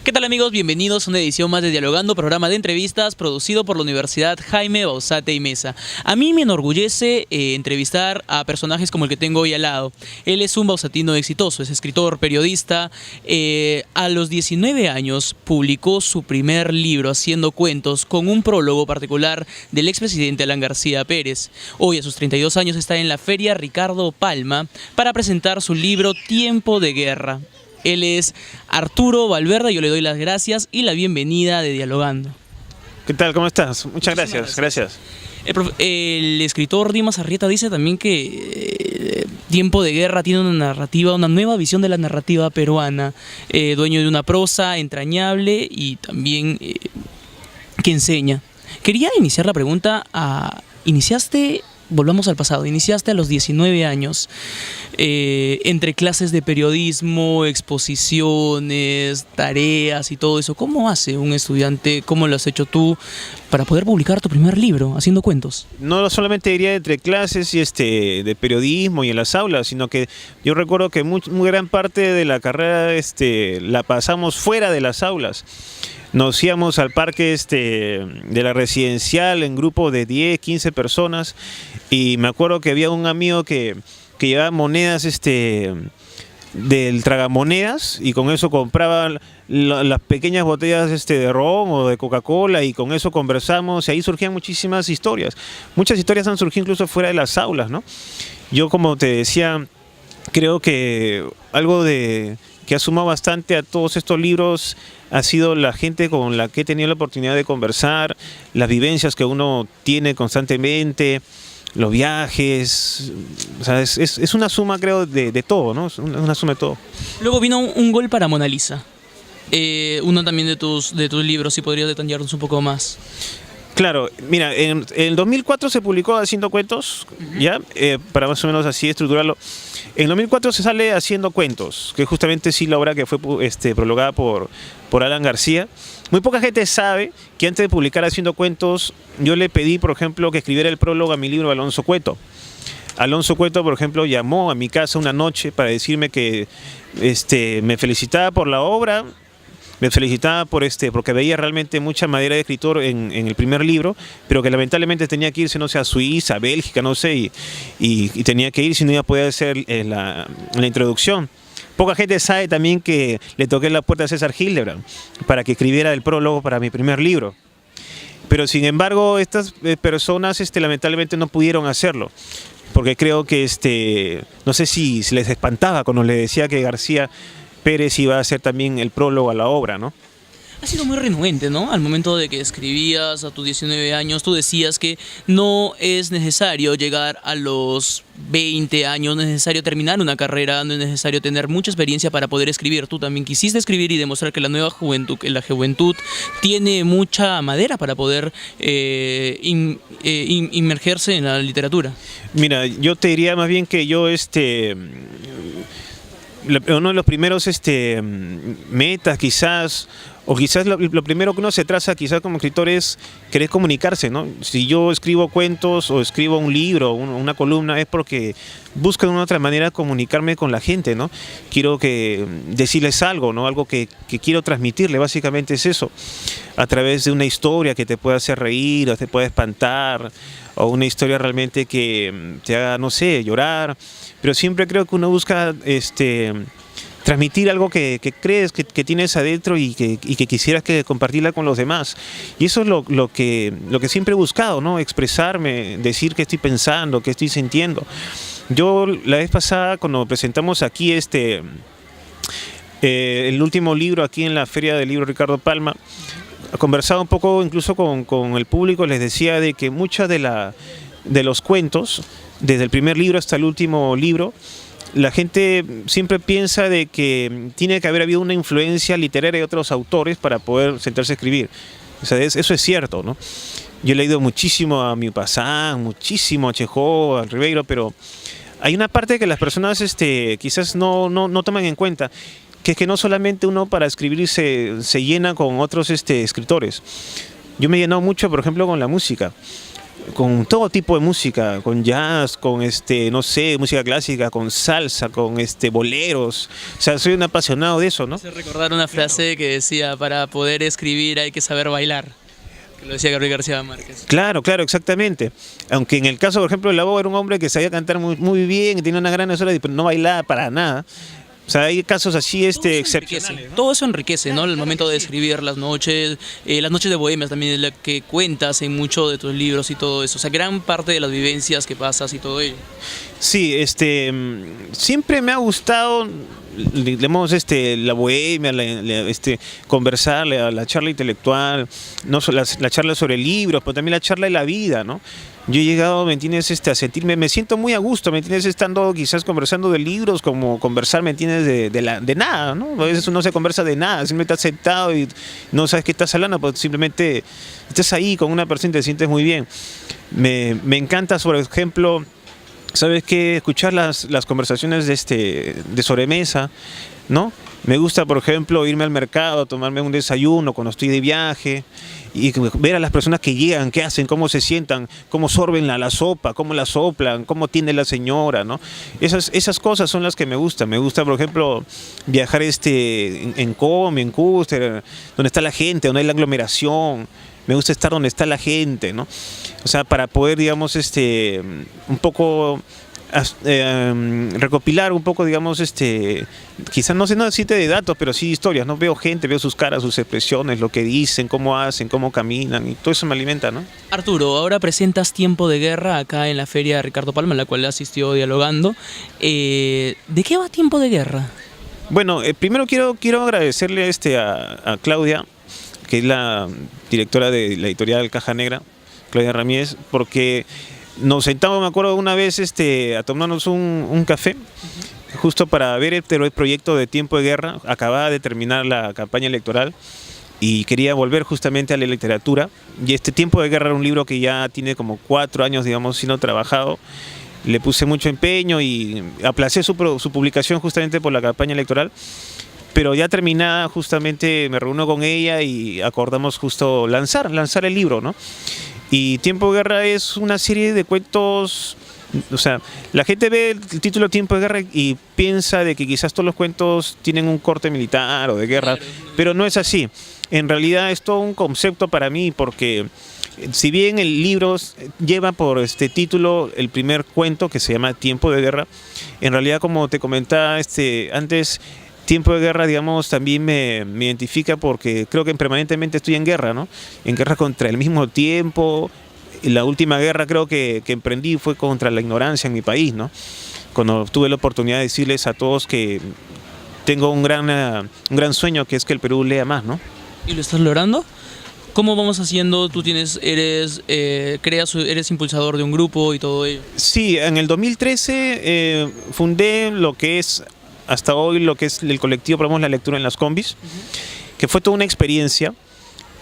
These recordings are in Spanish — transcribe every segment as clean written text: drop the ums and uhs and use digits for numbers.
¿Qué tal, amigos? Bienvenidos a una edición más de Dialogando, programa de entrevistas producido por la Universidad Jaime Bauzate y Mesa. A mí me enorgullece entrevistar a personajes como el que tengo hoy al lado. Él es un bauzatino exitoso, es escritor, periodista. A los 19 años publicó su primer libro, Haciendo Cuentos, con un prólogo particular del expresidente Alan García Pérez. Hoy, a sus 32 años, está en la Feria Ricardo Palma para presentar su libro Tiempo de Guerra. Él es Arturo Valverde. Yo le doy las gracias y la bienvenida de Dialogando. ¿Qué tal? ¿Cómo estás? Muchas gracias. El escritor Dimas Arrieta dice también que Tiempo de Guerra tiene una narrativa, una nueva visión de la narrativa peruana, dueño de una prosa entrañable y también que enseña. Quería iniciar la pregunta volvamos al pasado, iniciaste a los 19 años, entre clases de periodismo, exposiciones, tareas y todo eso. ¿Cómo hace un estudiante, cómo lo has hecho tú para poder publicar tu primer libro, Haciendo Cuentos? No solamente diría entre clases y de periodismo y en las aulas, sino que yo recuerdo que muy gran parte de la carrera la pasamos fuera de las aulas. Nos íbamos al parque de la residencial en grupo de 10, 15 personas, y me acuerdo que había un amigo que llevaba monedas del tragamonedas, y con eso compraba las pequeñas botellas de ron o de Coca-Cola, y con eso conversamos, y ahí surgían muchísimas historias. Muchas historias han surgido incluso fuera de las aulas, ¿no? Yo, como te decía, creo que algo que ha sumado bastante a todos estos libros ha sido la gente con la que he tenido la oportunidad de conversar, las vivencias que uno tiene constantemente, los viajes. O sea, es una suma, creo, de todo, ¿no? Es una suma de todo. Luego vino un gol para Mona Lisa, uno también de tus libros, si podrías detallarnos un poco más. Claro, mira, en el 2004 se publicó Haciendo Cuentos, ¿ya? Para más o menos así estructurarlo. En 2004 se sale Haciendo Cuentos, que justamente sí la obra que fue prologada por Alan García. Muy poca gente sabe que antes de publicar Haciendo Cuentos, yo le pedí, por ejemplo, que escribiera el prólogo a mi libro Alonso Cueto. Alonso Cueto, por ejemplo, llamó a mi casa una noche para decirme que me felicitaba por la obra. Me felicitaba porque veía realmente mucha madera de escritor en el primer libro, pero que lamentablemente tenía que irse, no sé, a Suiza, a Bélgica, no sé, y tenía que ir, si no iba a poder hacer la introducción. Poca gente sabe también que le toqué la puerta a César Hildebrand para que escribiera el prólogo para mi primer libro. Pero sin embargo, estas personas lamentablemente no pudieron hacerlo, porque creo que no sé si les espantaba cuando le decía que García Pérez iba a hacer también el prólogo a la obra, ¿no? Has sido muy renuente, ¿no? Al momento de que escribías a tus 19 años, tú decías que no es necesario llegar a los 20 años, no es necesario terminar una carrera, no es necesario tener mucha experiencia para poder escribir. Tú también quisiste escribir y demostrar que la juventud tiene mucha madera para poder inmergerse en la literatura. Mira, yo te diría más bien que yo uno de los primeros metas quizás, o quizás lo primero que uno se traza quizás como escritor es querer comunicarse, ¿no? Si yo escribo cuentos o escribo un libro, una columna, es porque busco de una otra manera comunicarme con la gente, ¿no? Quiero decirles algo, ¿no? Algo que quiero transmitirle, básicamente es eso, a través de una historia que te pueda hacer reír o te pueda espantar, o una historia realmente que te haga, no sé, llorar. Pero siempre creo que uno busca transmitir algo que crees que tienes adentro y que quisieras compartirla con los demás. Y eso es lo que siempre he buscado, ¿no? Expresarme, decir qué estoy pensando, qué estoy sintiendo. Yo la vez pasada, cuando presentamos aquí el último libro aquí en la Feria del Libro Ricardo Palma, conversaba un poco incluso con el público, les decía de que muchas de los cuentos, desde el primer libro hasta el último libro, la gente siempre piensa de que tiene que haber habido una influencia literaria de otros autores para poder sentarse a escribir. O sea, eso es cierto, ¿no? Yo he leído muchísimo a Maupassant, muchísimo a Chekhov, a Ribeiro, pero hay una parte que las personas quizás no toman en cuenta, que es que no solamente uno para escribir se llena con otros escritores. Yo me he llenado mucho, por ejemplo, con la música. con todo tipo de música, con jazz, con no sé, música clásica, con salsa, con boleros. O sea, soy un apasionado de eso, ¿no? Se recordar una frase que decía, para poder escribir hay que saber bailar, que lo decía Gabriel García Márquez. Claro, claro, exactamente. Aunque en el caso, por ejemplo, de Labo era un hombre que sabía cantar muy bien, que tenía una gran sola, pero no bailaba para nada. O sea, hay casos así excepcionales, ¿no? Todo eso enriquece, ¿no? El momento de escribir las noches de bohemias también, es la que cuentas en muchos de tus libros y todo eso. O sea, gran parte de las vivencias que pasas y todo ello. Sí, siempre me ha gustado, digamos, la bohemia, conversar, la charla intelectual, no solo la charla sobre libros, pero también la charla de la vida, ¿no? Yo he llegado, ¿me entiendes?, a sentirme, me siento muy a gusto, ¿me entiendes?, estando quizás conversando de libros, como conversar, ¿me entiendes?, de nada, ¿no? A veces uno se conversa de nada, simplemente estás sentado y no sabes qué estás hablando, pues simplemente estás ahí con una persona y te sientes muy bien. Me encanta, por ejemplo, ¿sabes qué?, escuchar las conversaciones de sobremesa, ¿no? Me gusta, por ejemplo, irme al mercado, tomarme un desayuno cuando estoy de viaje y ver a las personas que llegan, qué hacen, cómo se sientan, cómo sorben la sopa, cómo la soplan, cómo atiende la señora, ¿no? Esas cosas son las que me gustan. Me gusta, por ejemplo, viajar en Comi, en Custer, donde está la gente, donde hay la aglomeración. Me gusta estar donde está la gente, ¿no? O sea, para poder, digamos, un poco recopilar un poco, digamos, quizás no necesite de datos, pero sí historias, ¿no? Veo gente, veo sus caras, sus expresiones, lo que dicen, cómo hacen, cómo caminan, y todo eso me alimenta, ¿no? Arturo, ahora presentas Tiempo de Guerra acá en la Feria Ricardo Palma, en la cual asistió dialogando. ¿De qué va Tiempo de Guerra? Bueno, primero quiero agradecerle a Claudia, que es la directora de la editorial Caja Negra, Claudia Ramírez, porque nos sentamos, me acuerdo, una vez a tomarnos un café, justo para ver el proyecto de Tiempo de Guerra. Acababa de terminar la campaña electoral y quería volver justamente a la literatura. Y Tiempo de Guerra era un libro que ya tiene como 4 años, digamos, siendo trabajado. Le puse mucho empeño y aplacé su publicación justamente por la campaña electoral. Pero ya terminada, justamente me reúno con ella y acordamos justo lanzar el libro, ¿no? Y Tiempo de Guerra es una serie de cuentos. O sea, la gente ve el título Tiempo de Guerra y piensa de que quizás todos los cuentos tienen un corte militar o de guerra, pero no es así. En realidad es todo un concepto para mí, porque si bien el libro lleva por título el primer cuento, que se llama Tiempo de Guerra, en realidad, como te comentaba antes, Tiempo de Guerra, digamos, también me identifica porque creo que permanentemente estoy en guerra, ¿no? En guerra contra el mismo tiempo. La última guerra creo que emprendí fue contra la ignorancia en mi país, ¿no? Cuando tuve la oportunidad de decirles a todos que tengo un gran sueño, que es que el Perú lea más, ¿no? ¿Y lo estás logrando? ¿Cómo vamos haciendo? Tú eres impulsador de un grupo y todo ello. Sí, en el 2013 fundé lo que es hasta hoy lo que es el colectivo Promovemos la Lectura en las Combis, que fue toda una experiencia.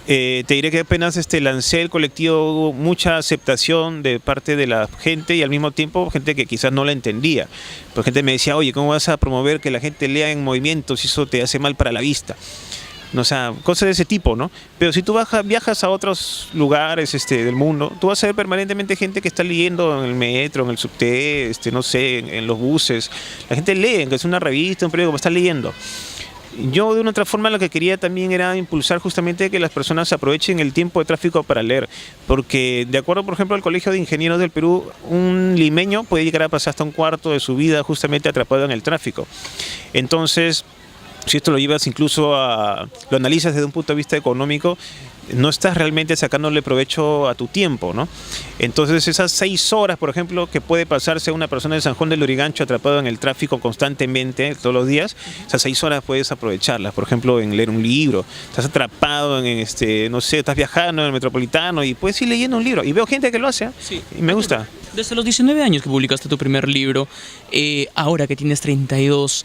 Te diré que apenas lancé el colectivo, hubo mucha aceptación de parte de la gente y al mismo tiempo gente que quizás no la entendía. Pues gente me decía, oye, ¿cómo vas a promover que la gente lea en movimiento si eso te hace mal para la vista? O sea, cosas de ese tipo, ¿no? Pero si tú viajas a otros lugares del mundo, tú vas a ver permanentemente gente que está leyendo en el metro, en el subte, no sé, en los buses. La gente lee, que es una revista, un periódico, está leyendo. Yo, de una otra forma, lo que quería también era impulsar justamente que las personas aprovechen el tiempo de tráfico para leer, porque de acuerdo, por ejemplo, al Colegio de Ingenieros del Perú, un limeño puede llegar a pasar hasta un cuarto de su vida justamente atrapado en el tráfico. Entonces, si esto lo llevas incluso lo analizas desde un punto de vista económico, no estás realmente sacándole provecho a tu tiempo, ¿no? Entonces esas 6 horas, por ejemplo, que puede pasarse una persona de San Juan del Lurigancho atrapado en el tráfico constantemente, todos los días, esas 6 horas puedes aprovecharlas, por ejemplo, en leer un libro. Estás atrapado no sé, estás viajando en el Metropolitano y puedes ir leyendo un libro. Y veo gente que lo hace, sí, y me gusta. Desde los 19 años que publicaste tu primer libro, ahora que tienes 32,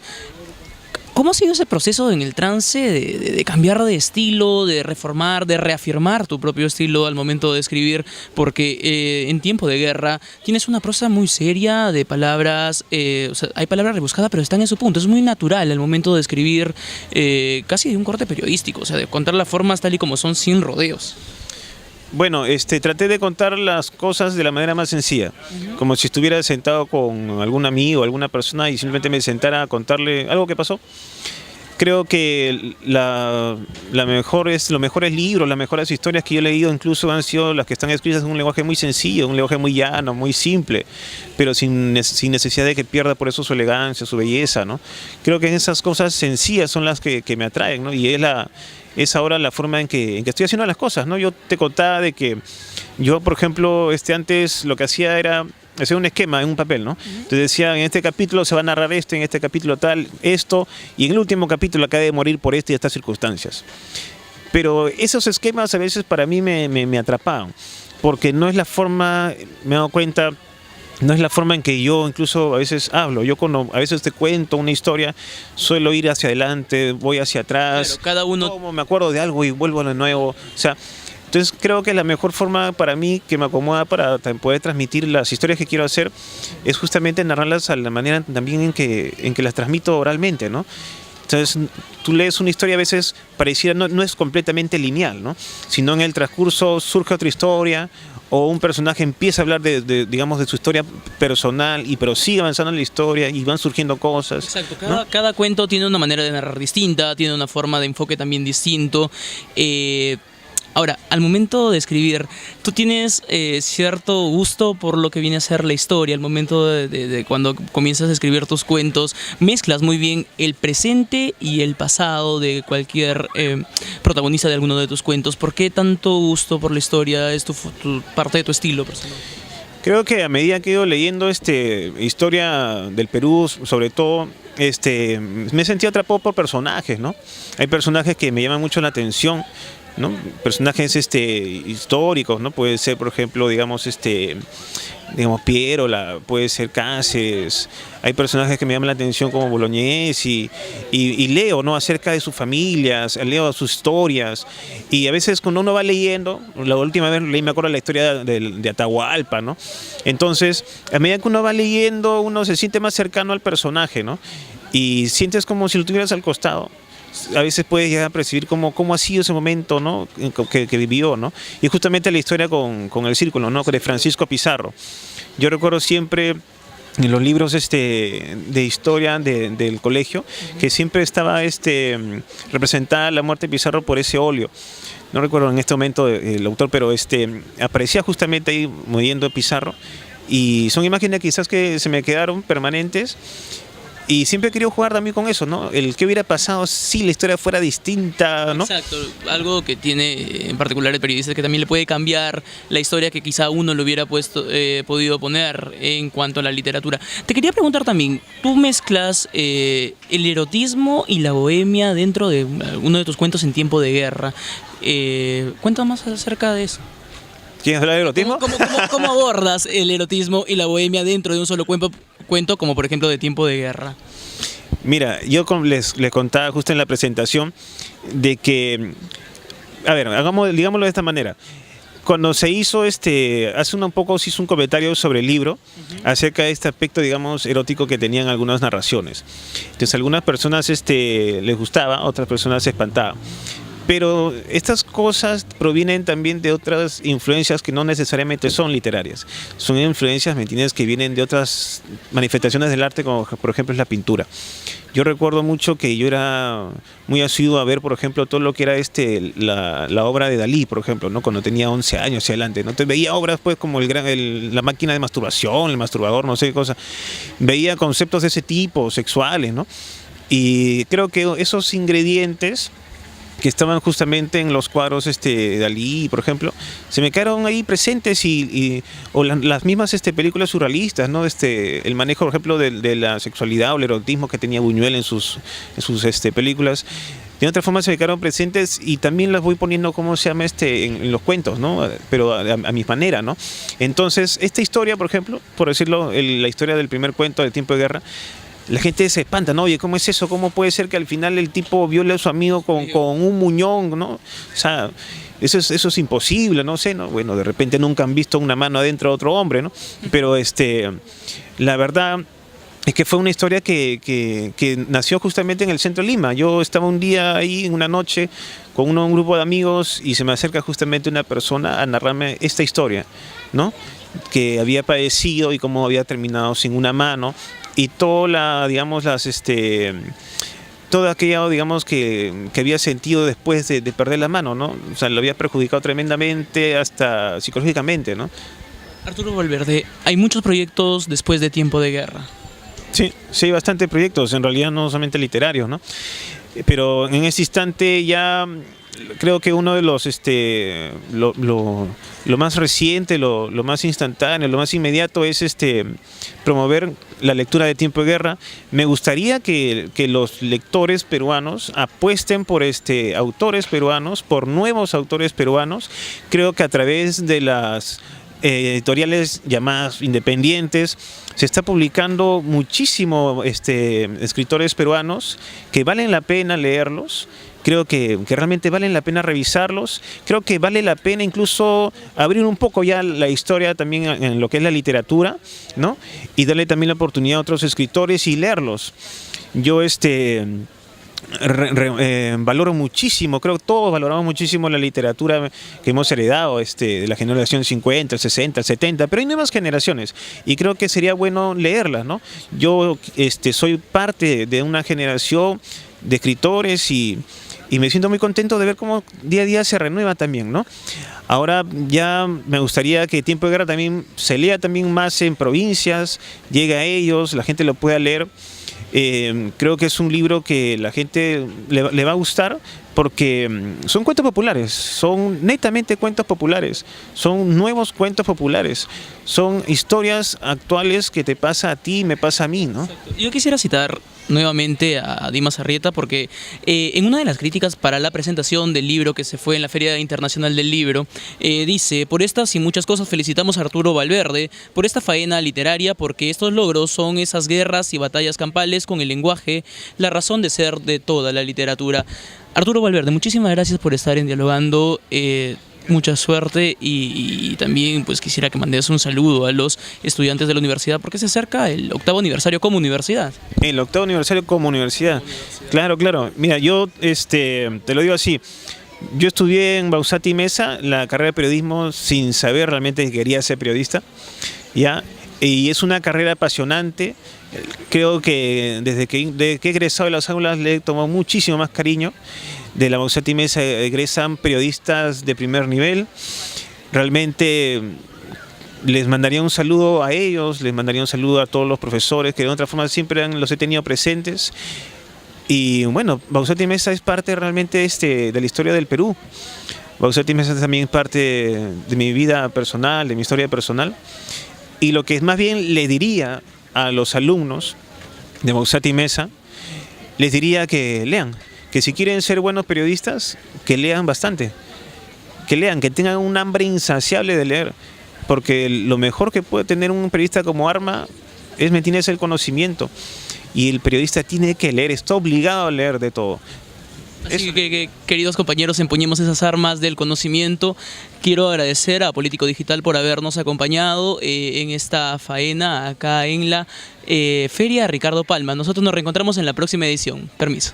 ¿cómo ha sido ese proceso en el trance de cambiar de estilo, de reformar, de reafirmar tu propio estilo al momento de escribir? Porque en Tiempo de Guerra tienes una prosa muy seria, de palabras, o sea, hay palabras rebuscadas, pero están en su punto. Es muy natural al momento de escribir, casi de un corte periodístico, o sea, de contar las formas tal y como son, sin rodeos. Bueno, traté de contar las cosas de la manera más sencilla, como si estuviera sentado con algún amigo, alguna persona y simplemente me sentara a contarle algo que pasó. Creo que los mejores libros, las mejores historias que yo he leído incluso han sido las que están escritas en un lenguaje muy sencillo, un lenguaje muy llano, muy simple, pero sin necesidad de que pierda por eso su elegancia, su belleza, ¿no? Creo que esas cosas sencillas son las que me atraen, ¿no? Y es ahora la forma en que estoy haciendo las cosas, ¿no? Yo te contaba de que yo, por ejemplo, antes lo que hacía era hacer un esquema en un papel, ¿no? Entonces decía, en este capítulo se va a narrar esto, en este capítulo tal, esto, y en el último capítulo acaba de morir por esta y estas circunstancias. Pero esos esquemas a veces para mí me atrapaban, porque no es la forma, me he dado cuenta, no es la forma en que yo incluso a veces hablo. Yo cuando a veces te cuento una historia, suelo ir hacia adelante, voy hacia atrás. Claro, cada uno... Como me acuerdo de algo y vuelvo de nuevo. O sea, entonces creo que la mejor forma para mí, que me acomoda para poder transmitir las historias que quiero hacer, es justamente narrarlas a la manera también en que las transmito oralmente, ¿no? Entonces, tú lees una historia a veces pareciera, no es completamente lineal, ¿no? Sino en el transcurso surge otra historia, o un personaje empieza a hablar digamos, de su historia personal, pero sigue avanzando en la historia y van surgiendo cosas. Exacto, ¿no? Cada cuento tiene una manera de narrar distinta, tiene una forma de enfoque también distinto. Ahora, al momento de escribir, ¿tú tienes cierto gusto por lo que viene a ser la historia? Al momento de cuando comienzas a escribir tus cuentos, mezclas muy bien el presente y el pasado de cualquier protagonista de alguno de tus cuentos. ¿Por qué tanto gusto por la historia? ¿Es tu parte de tu estilo personal? Creo que a medida que he ido leyendo historia del Perú, sobre todo, me he sentido atrapado por personajes, ¿no? Hay personajes que me llaman mucho la atención, ¿no? Personajes históricos, ¿no? Puede ser, por ejemplo, digamos Piérola, puede ser Cáceres. Hay personajes que me llaman la atención como Boloñés y leo, ¿no? Acerca de sus familias, leo sus historias. Y a veces cuando uno va leyendo, la última vez leí, me acuerdo, la historia de Atahualpa, ¿no? Entonces, a medida que uno va leyendo, uno se siente más cercano al personaje, ¿no? Y sientes como si lo tuvieras al costado. A veces puedes llegar a percibir cómo ha sido ese momento, ¿no? que vivió, ¿no? Y justamente la historia con el círculo, ¿no? De Francisco Pizarro. Yo recuerdo siempre en los libros de historia del colegio que siempre estaba representada la muerte de Pizarro por ese óleo. No recuerdo en este momento el autor, pero aparecía justamente ahí muriendo Pizarro, y son imágenes quizás que se me quedaron permanentes. Y siempre he querido jugar también con eso, ¿no? El que hubiera pasado si la historia fuera distinta, ¿no? Exacto, algo que tiene en particular el periodista, que también le puede cambiar la historia que quizá uno le hubiera podido poner en cuanto a la literatura. Te quería preguntar también, tú mezclas el erotismo y la bohemia dentro de uno de tus cuentos en tiempo de guerra. Cuéntame más acerca de eso. ¿Quieres hablar de erotismo? ¿Cómo abordas el erotismo y la bohemia dentro de un solo cuento, como por ejemplo de Tiempo de Guerra? Mira, yo les contaba justo en la presentación de que, a ver, digámoslo de esta manera. Cuando se hizo hace un poco se hizo un comentario sobre el libro acerca de este aspecto, digamos, erótico que tenían algunas narraciones. Entonces, a algunas personas les gustaba, otras personas se espantaban. Pero estas cosas provienen también de otras influencias que no necesariamente son literarias. Son influencias, ¿me entiendes?, que vienen de otras manifestaciones del arte, como por ejemplo es la pintura. Yo recuerdo mucho que yo era muy asiduo a ver, por ejemplo, todo lo que era la obra de Dalí, por ejemplo, ¿no? Cuando tenía 11 años hacia adelante, ¿no? Te veía obras pues como la máquina de masturbación, el masturbador, no sé qué cosa. Veía conceptos de ese tipo, sexuales, ¿no? Y creo que esos ingredientes que estaban justamente en los cuadros de Dalí, por ejemplo, se me quedaron ahí presentes o las mismas películas surrealistas, ¿no? El manejo, por ejemplo, de la sexualidad o el erotismo que tenía Buñuel en sus películas. De otra forma se me quedaron presentes y también las voy poniendo, ¿cómo se llama? En los cuentos, ¿no? Pero a mi manera, ¿no? Entonces, esta historia, por ejemplo, por decirlo, la historia del primer cuento de Tiempo de Guerra, la gente se espanta, ¿no? Oye, ¿cómo es eso? ¿Cómo puede ser que al final el tipo viole a su amigo con un muñón, ¿no? O sea, eso es imposible, no sé, ¿no? Bueno, de repente nunca han visto una mano adentro de otro hombre, ¿no? Pero la verdad es que fue una historia que nació justamente en el centro de Lima. Yo estaba un día ahí, en una noche, con un grupo de amigos y se me acerca justamente una persona a narrarme esta historia, ¿no? Que había padecido y cómo había terminado sin una mano y toda la, digamos, todo aquello, digamos, que había sentido después de perder la mano, ¿no? O sea, lo había perjudicado tremendamente, hasta psicológicamente, ¿no? Arturo Valverde, hay muchos proyectos después de Tiempo de Guerra. Sí, sí, hay bastantes proyectos, en realidad no solamente literarios, ¿no? Pero en este instante ya creo que uno de los, lo más reciente, lo más instantáneo, lo más inmediato es promover la lectura de Tiempo de Guerra. Me gustaría que los lectores peruanos apuesten por autores peruanos, por nuevos autores peruanos. Creo que a través de las editoriales llamadas independientes se está publicando muchísimo escritores peruanos que valen la pena leerlos. Creo que realmente valen la pena revisarlos. Creo que vale la pena incluso abrir un poco ya la historia también en lo que es la literatura, ¿no? Y darle también la oportunidad a otros escritores y leerlos. Yo valoro muchísimo, creo que todos valoramos muchísimo la literatura que hemos heredado de la generación 50, el 60, el 70, pero hay nuevas generaciones y creo que sería bueno leerlas, ¿no? Yo soy parte de una generación de escritores y me siento muy contento de ver cómo día a día se renueva también, ¿no? Ahora ya me gustaría que Tiempo de Guerra también se lea también más en provincias, llegue a ellos, la gente lo pueda leer. Creo que es un libro que la gente le va a gustar porque son cuentos populares, son netamente cuentos populares, son nuevos cuentos populares, son historias actuales que te pasa a ti y me pasa a mí, ¿no? Exacto. Yo quisiera citar nuevamente a Dimas Arrieta porque en una de las críticas para la presentación del libro que se fue en la Feria Internacional del Libro, dice: por estas y muchas cosas felicitamos a Arturo Valverde por esta faena literaria, porque estos logros son esas guerras y batallas campales con el lenguaje, la razón de ser de toda la literatura. Arturo Valverde, muchísimas gracias por estar en Dialogando, mucha suerte y también pues quisiera que mandes un saludo a los estudiantes de la universidad porque se acerca el 8º aniversario como universidad. El 8º aniversario como universidad. Claro, claro. Mira, yo te lo digo así. Yo estudié en Bausati Mesa la carrera de periodismo sin saber realmente que quería ser periodista, ¿ya? Y es una carrera apasionante. Creo que desde que he egresado de las aulas le he tomado muchísimo más cariño. De la Bausati Mesa egresan periodistas de primer nivel. Realmente les mandaría un saludo a ellos, les mandaría un saludo a todos los profesores que de otra forma siempre los he tenido presentes. Y bueno, Bausati Mesa es parte realmente de la historia del Perú. Bausati Mesa también es parte de mi vida personal, de mi historia personal. Y lo que más bien le diría a los alumnos de Bausati Mesa, les diría que lean, que si quieren ser buenos periodistas, que lean bastante, que lean, que tengan un hambre insaciable de leer, porque lo mejor que puede tener un periodista como arma es el conocimiento, y el periodista tiene que leer, está obligado a leer de todo. Así que, queridos compañeros, empuñemos esas armas del conocimiento. Quiero agradecer a Político Digital por habernos acompañado en esta faena acá en la Feria Ricardo Palma. Nosotros nos reencontramos en la próxima edición. Permiso.